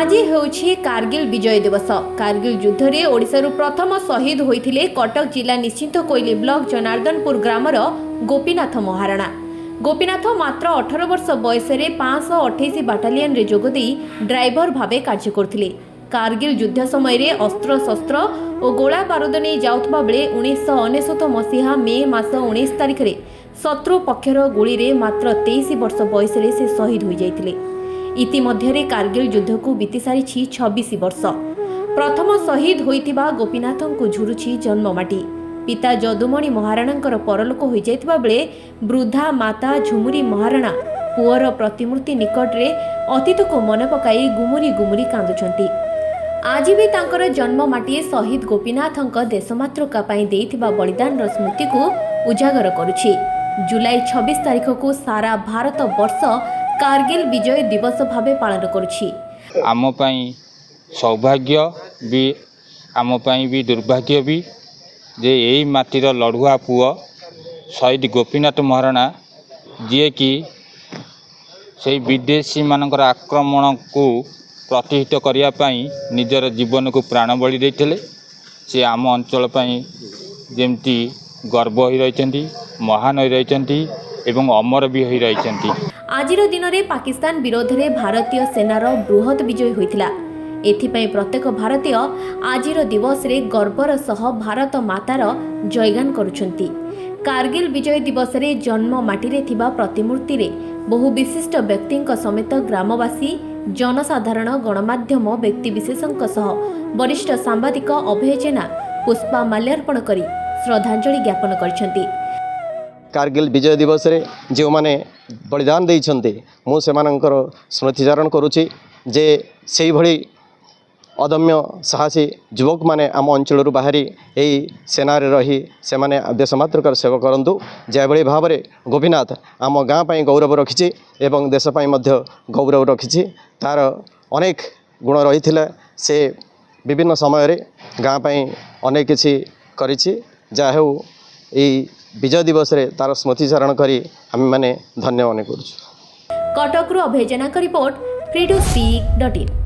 आज होछि कारगिल विजय दिवस। कारगिल युद्ध रे ओडिशारु प्रथम शहीद होइथिले कटक जिला निश्चिंत कोइली ब्लॉक जनार्दनपुर ग्रामर गोपीनाथ महाराणा। गोपीनाथ मात्र 18 वर्ष बयस रे 528 बाटालियन रे जोगदी ड्राइवर भावे कार्य करथिले। कारगिल युद्ध समय रे अस्त्र शस्त्र और गोला बारूद नहीं जाउथबा बेले 1999 मसीहा मे मास 19 तारिख रे शत्रु पक्षर गुली रे मात्र 23 वर्ष बयस रे से शहीद होई जाइथिले। इतिमध्य कारगिल युद्ध को बीती सारी 26 वर्ष। प्रथम शहीद होइतिबा गोपीनाथन को झुरुछि जन्ममाटी। पिता जदुमणि महाराणांकर परलोक होई जाइतिबा बेले वृद्धा माता झुमुरी महाराणा पुअर प्रतिमूर्ति निकट रे अतीत को मन पकाई गुमुरी गुमुरी कांदुछंती। आज भी तांकर जन्ममाटी शहीद गोपीनाथंक देशमातृका पाई देइथिबा बलिदान रो स्मृति को उजागर करुछि। जुलाई 26 तारिख को सारा भारत वर्ष कारगिल विजय दिवस भावे पालन करुछि। आम पई सौभाग्य भी आम पई भी दुर्भाग्य भी जे एई माटीर लड़ुआ पुओ शहीद गोपीनाथ महाराणा जी कि से विदेशी मानकर आक्रमण को प्रतिहित करिया पई निजर जीवन को प्राण बलि देइथिले। से आम अंचल पई जेमती गर्व होई रहिचंती, महान होई रहिचंती एवं अमर भी होई रहिचंती। आजिर दिन में पाकिस्तान विरोध में भारतीय सेनार बृहत विजय होइथिला। एथिपाई प्रत्येक भारतीय आजिर दिवस रे गर्वर सह भारत मातार जयगान करुछंती। कारगिल विजय दिवस रे जन्म माटी रे थिबा प्रतिमूर्ति रे बहु विशिष्ट व्यक्तिंक समेत ग्रामवासी जनसाधारण गणमाध्यम व्यक्तिविशेषंक सह वरिष्ठ सांबादिक अभय जेना पुष्पा माल्यार्पण करी श्रद्धांजलि ज्ञापन करछंती। कारगिल विजय दिवस रे जो माने बलिदान देइछन्ते मु सेमानंकर स्मृतिचारण करुछि जे सेही भली अदम्य साहसी युवक माने आम अंचल बाहरी यही सेना रे रही से माने देशमातृकार सेवा करंतु। जयभली भाव में गोपीनाथ आम गाँ पई गौरव रखिछि एवं देश पई मध्य गौरव रखिछि। तार अनेक गुण रही से विभिन्न समय रे गाँ पई अनेक किछि करिछि। जाहे यही विजय दिवस रे तार स्मृतिचारण करी आम माने धन्य मन करुछु। कटक अभय जेना रिपोर्ट freedospeak.in।